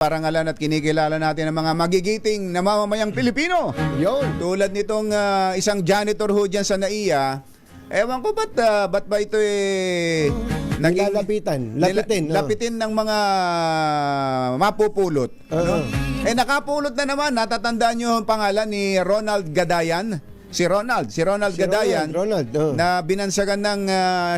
Parangalan at kinikilala natin ang mga magigiting na mamamayang Pilipino. Yun. Tulad nitong isang janitor ho dyan sa NAIA. Ewan ko ba't ba ito Nilalapitan. lapitin ng mga mapupulot. Ano? Nakapulot na naman. Natatandaan nyo ang pangalan ni Ronald Gadayan. Si Ronald Gadayan na binansagan ng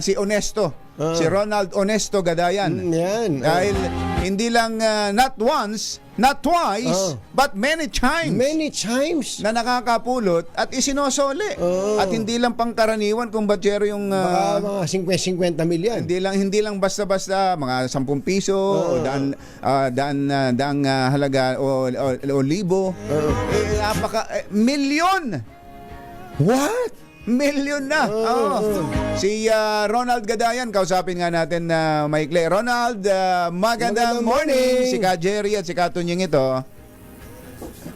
si Honesto. Si Ronald Honesto Gadayan. Yan. Dahil hindi lang not once, not twice, but many times. Many times. Na nakakapulot at isinosole. At hindi lang pangkaraniwan kung batsero yung Baka mga 50 milyan. hindi lang basta-basta mga 10 piso o daang halaga o libo. Milyon. What? Milyon na. Si Ronald Gadayan, kausapin nga natin na maikli. Ronald, magandang morning. Si Ka Jerry at si Ka Tunying ito.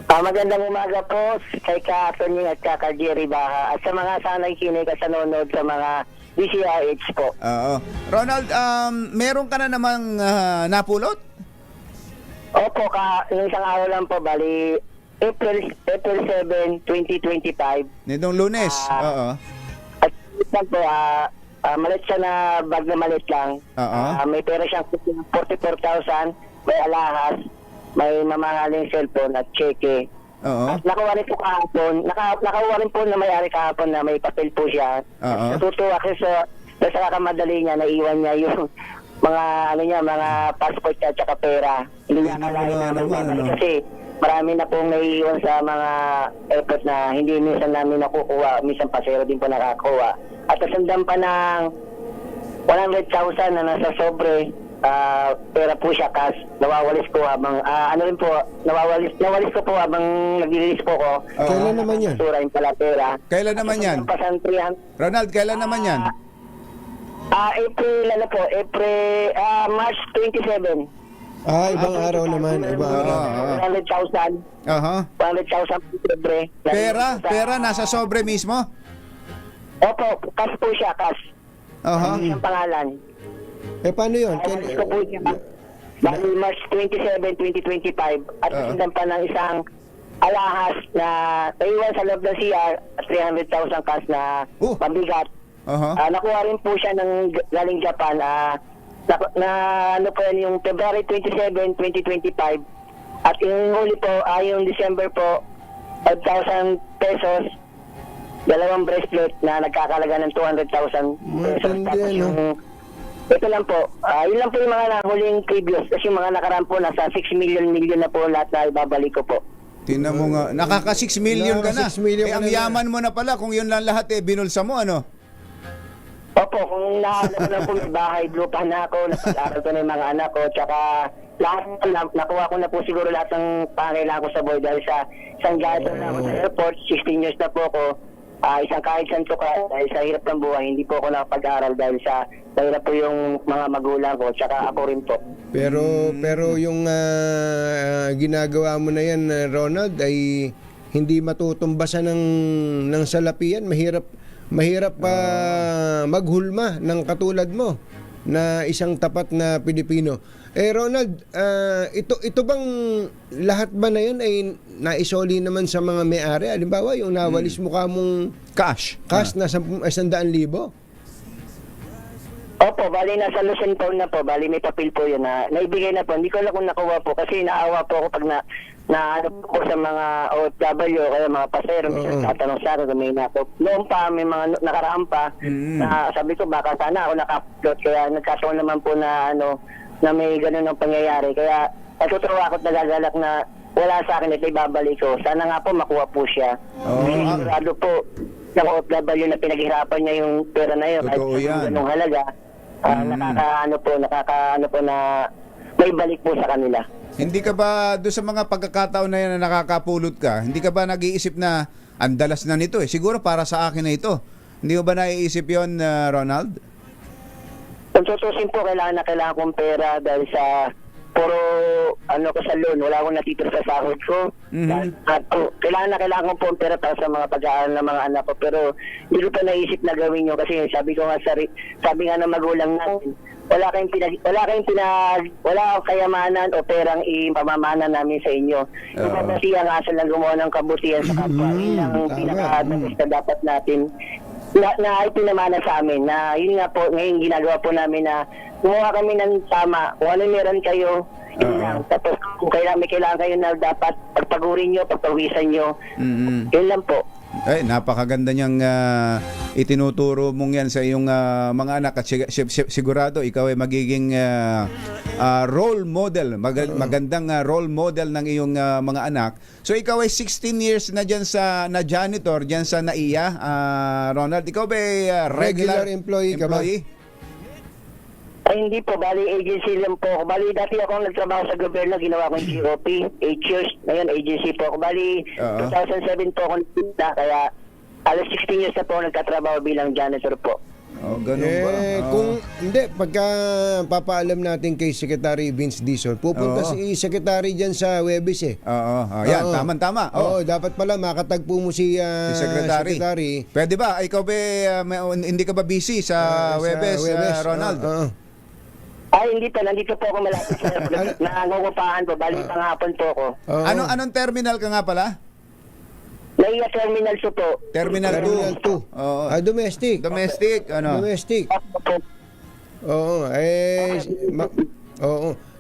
Magandang umaga po kay Ka Tunying at Ka Jerry Baha at sa mga sanay kinig at nanonood sa mga DCRH po. Ronald, meron ka na namang napulot? Opo, yung isang araw lang po, bali April 7, 2025. Nitong Lunes. At lang po, malit siya na bag na malit lang. May pera siyang 44,000, may alahas, may mamahaling cellphone at cheque. At nakuha rin po kahapon, nakakuha rin po na may-ari kahapon na may papel po siya. Natutuwa kasi sa kakamadali niya, naiwan niya yung mga passport at saka pera. Hindi niya akalain kasi marami na pong naiiwan sa mga airport na hindi minsan namin nakukuha, minsan pasero din po nakakuha. At kasundan pa ng 100,000 na nasa sobre, pera po siya cash, nawawalis ko habang, nawalis ko po habang nag-release po ko. Kailan naman yan? Surain pala pera. Kailan naman yan? Ronald, kailan naman yan? March 27. Ibang araw naman. Ibang araw. 100,000. 100,000 sobre. Pera nasa sobre mismo? Opo, cash po siya, cash. Isang pangalan. Paano yun? Nawalis ko po siya. Bali March 27, 2025. At kasundan pa ng isang alahas na naiwan sa loob ng CR at 300,000 cash na mabigat. Nakuha rin po siya ng galing Japan. Ano po yan, yung February 27, 2025. At yung huli po, yung December po, 5,000 pesos, 2 bracelet na nagkakalaga ng 200,000 pesos. Tapos yung, ito lang po, yun lang po yung mga huling previous. Kasi yung mga nakaraan po, nasa 6 million na po lahat na ibabalik ko po. Tingnan mo nga, nakaka 6 million ka na. 6 million ang yaman mo na pala kung yun lang lahat binulsa mo, ano? Opo, kung nahanap na po may bahay, lupa na ako, napag-aral ko na yung mga anak ko, tsaka lahat, nakuha ko na po siguro lahat ng pangailangan ko sa buhay dahil sa isang gato na ako sa airport, 16 years na po ako, isang kahit saan ko dahil sa hirap ng buhay, hindi po ako nakapag-aral dahil sa hirap po yung mga magulang ko, tsaka ako rin po. Pero yung ginagawa mo na yan, Ronald, ay hindi matutumbasan ng salapian. Mahirap maghulma ng katulad mo na isang tapat na Pilipino. Ronald, ito bang lahat ba na yun ay naisoli naman sa mga may-ari? Halimbawa, yung nawalis mo ka mong cash na 100,000? Opo, bali nasa Luzon po na po, bali may papel po yun na naibigay na po. Hindi ko lang kung nakuha po kasi naawa po ako pag na po sa mga OFW kaya mga pasero, tatanong sa akin kung may nakop. Noon pa, may mga nakaraan pa na sabi ko baka sana ako naka-upload kaya nagkataon naman po na na may ganun ang pangyayari. Kaya natutuwa ako at nagagalak na wala sa akin ito ibabalik ko. Sana nga po makuha po siya. Sigurado po ng OFW na pinaghirapan niya yung pera na yun. Totoo yan. Ganung halaga. Nakakaano po na may balik po sa kanila. Hindi ka ba doon sa mga pagkakataon na yan na nakakapulot ka, hindi ka ba nag-iisip na ang dalas na nito siguro para sa akin na ito? Hindi mo ba naiisip yon, Ronald? Kung tutusin po, kailangan kong pera dahil sa puro ko sa loan, wala akong natitira sa sahod ko. At kailangan ko po ang pera para sa mga pag-aaral ng mga anak ko, pero hindi ko pa naisip na gawin yun kasi sabi nga ng magulang namin, wala akong kayamanan o perang ipamamana namin sa inyo. Yung kabutihan nga lang gumawa ng kabutihan sa kapwa. Yun ang pinakatapos na dapat natin na ipinamana sa amin. Na yun nga po, ngayon ginagawa po namin na gumawa kami ng tama. Kung ano meron kayo, yun lang. Tapos kung may kailangan kayo na dapat pagpagurin nyo, pagpawisan nyo, yun lang po. Napakaganda niyang itinuturo mong yan sa iyong mga anak at sigurado ikaw ay magiging role model, magandang role model ng iyong mga anak. So ikaw ay 16 years na dyan na janitor dyan sa NAIA, Ronald. Ikaw ba ay regular employee ka ba? Ay, hindi po. Bali, agency lang po. Bali, dati ako nagtrabaho sa gobyerno. Ginawa ko yung GOP. 8 years. Ngayon, agency po ako. Bali, 2007 po ako nagpunta. Kaya, alas 16 years na po ako nagtatrabaho bilang janitor po. Ganun ba? Pagka papaalam natin kay Secretary Vince Dizon, pupunta si Secretary dyan sa Webis Yan, tama-tama. Dapat pala makatagpo mo si Secretary. Pwede ba? Ikaw ba, hindi ka ba busy sa Webis, Ronald? Ay, hindi po. Nandito po ako malapit sa nangungupahan po. Bali, panghapon po ako. Anong terminal ka nga pala? NAIA Terminal 2 po. Terminal 2. Domestic. Domestic. Domestic.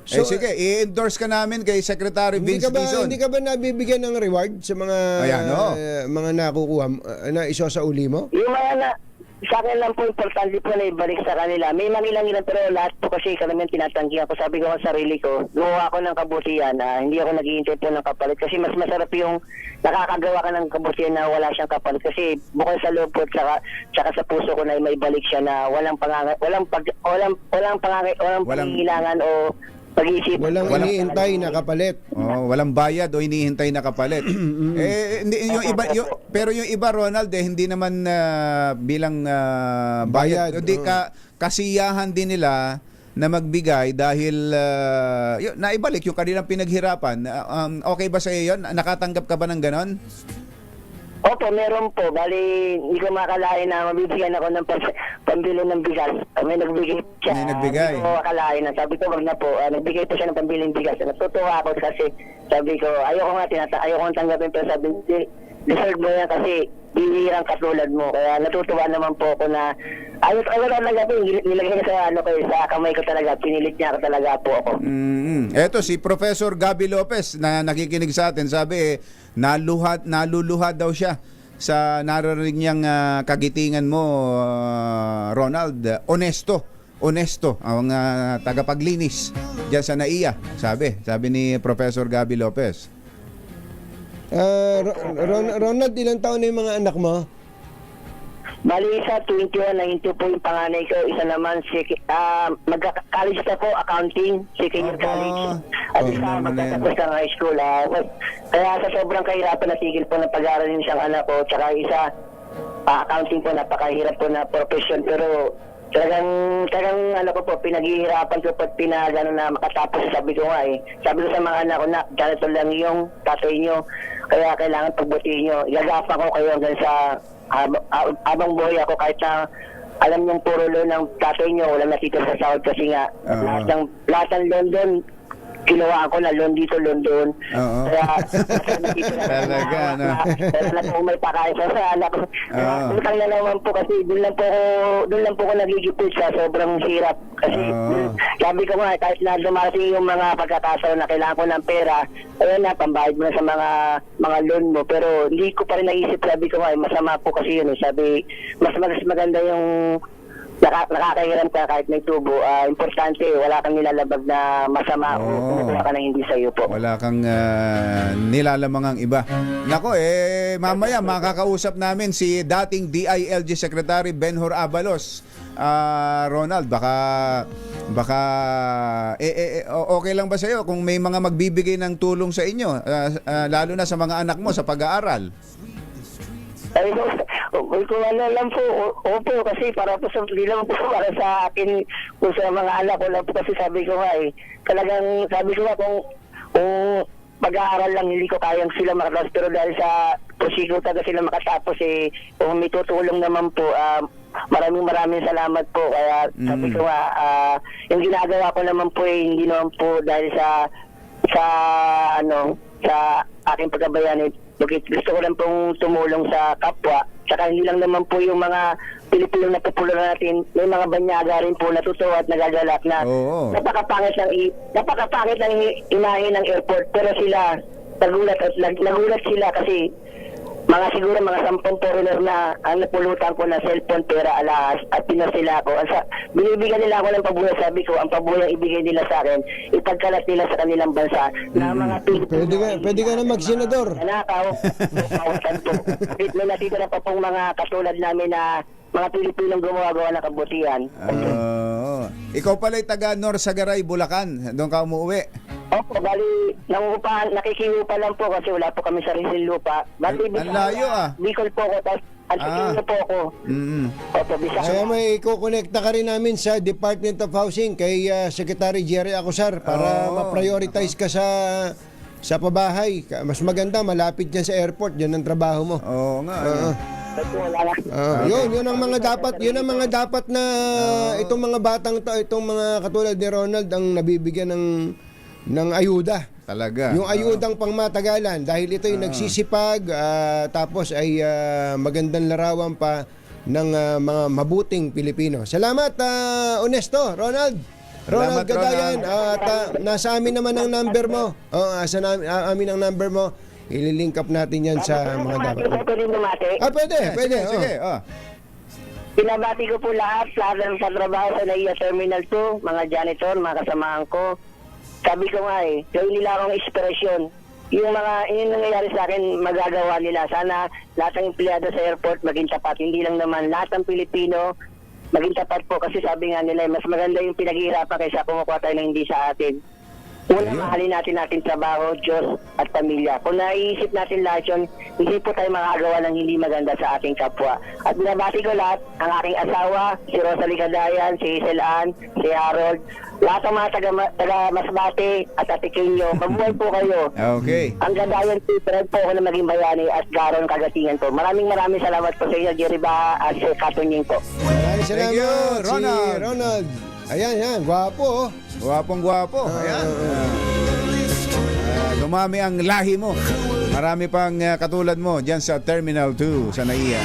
So, sige, i-endorse ka namin kay Secretary Vince Dizon. Hindi ka ba nabibigyan ng reward sa mga mga nakukuha na iso sa uli mo? Yung mga sa akin lang po importante po na ibalik sa kanila. May mangilang-ilang pero lahat po kasi karamihan tinatanggi ako. Sabi ko sa sarili ko, gumawa ako ng kabutihan na hindi ako naghihintay po ng kapalit kasi mas masarap yung nakakagawa ka ng kabutihan na wala siyang kapalit kasi bukod sa loob po at saka sa puso ko na may balik siya na walang panghihilangan o pag-iisip. Walang hinihintay na kapalit. Walang bayad o hinihintay na kapalit. Pero yung iba, Ronald, hindi naman bilang bayad. Hindi kasiyahan din nila na magbigay dahil naibalik yung kanilang pinaghirapan. Okay ba sa iyo yun? Nakatanggap ka ba ng ganon? Opo, meron po. Bali, hindi ko makakalain na mabibigyan ako ng pambili ng bigas. May nagbigay siya. May nagbigay. Hindi ko makakalain na. Sabi ko, wag na po. Nagbigay po siya ng pambili ng bigas. Natutuwa ako kasi sabi ko, ayoko tanggapin pero sabi ko, deserve mo yan kasi bihirang katulad mo. Kaya natutuwa naman po ako na ayos talaga po. Nilagay niya sa kamay ko talaga. Pinilit niya ako talaga po ako. Eto si Professor Gabby Lopez na nakikinig sa atin. Sabi naluluhad daw siya sa naririnig niyang kagitingan mo, Ronald. Honesto ang tagapaglinis diyan sa NAIA. Sabi ni Professor Gabby Lopez. Ronald, ilang taon na yung mga anak mo? Bali, isa 21, 92 po yung panganay ko. Isa naman, magka-college na po, accounting, second year college. At isa, magkatapos ng high school. Kaya sa sobrang kahirapan, natigil po ng pag-aaral yung isang anak ko. Tsaka isa, accounting po, napakahirap po na profession. Pero talagang pinaghihirapan ko pag na makatapos. Sabi ko sa mga anak ko na, ganito lang yung tatay nyo. Kaya kailangan pagbutihin nyo. Igagapan ko kayo hanggang sa habang buhay ako kahit na alam niyong puro loan ng tatay nyo, walang natitira sa sahod kasi nga lahat ng loan doon ginawa ko na loan dito, loan doon. Kaya talaga, no? Pero may pakain sa anak ko. Utang na naman po kasi doon lang po ako nagigipit sa sobrang hirap. Kasi sabi ko nga, kahit na dumating yung mga pagkakataon na kailangan ko ng pera, ayun na, pambayad mo na sa mga loan mo. Pero hindi ko pa rin naisip, sabi ko nga, masama po kasi yun. Sabi, mas maganda yung nakakahiram ka kahit may tubo. Importante, wala kang nilalabag na masama o wala ka na hindi sa'yo po. Wala kang nilalamang ang iba. Nako, mamaya makakausap namin si dating DILG Secretary Benhur Abalos. Ronald, baka okay lang ba sa'yo kung may mga magbibigay ng tulong sa inyo, lalo na sa mga anak mo sa pag-aaral? Ay, kung ano lang po, opo, kasi para po sa, hindi lang po para sa akin, kung sa mga anak ko lang po, kasi sabi ko nga talagang sabi ko nga kung pag-aaral lang, hindi ko kayang sila makatapos, pero dahil sa pursige talaga sila makatapos kung may tutulong naman po, maraming salamat po. Kaya sabi ko nga, yung ginagawa ko naman po hindi naman po dahil sa aking pagkabayanin. Gusto ko lang pong tumulong sa kapwa. Saka hindi lang naman po yung mga Pilipino na popular natin, may mga banyaga rin po natutuwa at nagagalak na napakapangit lang inahin ng airport, pero sila nagulat sila kasi siguro mga 10 foreigner na ang napulutan ko na cellphone, pera, alahas at pinasila ako. Binibigyan nila ako ng pabuya. Sabi ko, ang pabuya ibigay nila sa akin, ipagkalat nila sa kanilang bansa na mga Pwede ka na mag-senador. Nanakaw. May natitira pa pong mga katulad namin na mga Pilipinong gumagawa ng kabutihan. Ikaw pala'y taga Norsagaray, Bulacan. Doon ka umuwi. Opo, bali, nakikiupa lang po kasi wala po kami sariling lupa. Bali, Ang layo Bicol po ako, tapos Antipolo po ako. Opo, Bisaya. Kaya may kukonekta ka rin namin sa Department of Housing kay Secretary Jerry Acosar para ma-prioritize ka sa pabahay. Mas maganda, malapit dyan sa airport, dyan ang trabaho mo. Oo nga. Yun ang mga dapat na itong mga batang itong mga katulad ni Ronald ang nabibigyan ng ayuda. Talaga. Yung ayudang pangmatagalan dahil ito'y nagsisipag tapos ay magandang larawan pa ng mga mabuting Pilipino. Salamat, Onesto, Ronald Gadayan. Nasa amin naman ang number mo. Nasa amin ang number mo. Ililink up natin yan sa mga dapat. Pwede. Sige. Pinabati ko po lahat ng katrabaho sa NAIA Terminal 2, mga janitor, mga kasamahan ko. Sabi ko nga gawin nila akong inspirasyon. Yung nangyayari sa akin, magagawa nila. Sana lahat ng empleyado sa airport maging tapat. Hindi lang naman lahat ng Pilipino maging tapat po. Kasi sabi nga nila, mas maganda yung pinaghihirapan kaysa kumukuha tayo ng hindi sa atin. Una, mahalin natin trabaho, Diyos at pamilya. Kung naiisip natin lahat yun, hindi po tayo makagawa ng hindi maganda sa ating kapwa. At binabati ko lahat, ang aking asawa, si Rosalie Gadayan, si Hazel Ann, si Harold, lahat ng mga taga Masbate at Atiqueño, mabuhay po kayo. Okay. Ang Gadayan po, proud po ako na maging bayani at Garon Kagatingan po. Maraming salamat po sa inyo, Jerry Ba at si Katunying po. Maraming salamat, Thank you, Ronald. si Ronald. Ayan, gwapo. Gwapong-gwapo. Ayan. Dumami ang lahi mo. Marami pang katulad mo dyan sa Terminal 2 sa NAIA.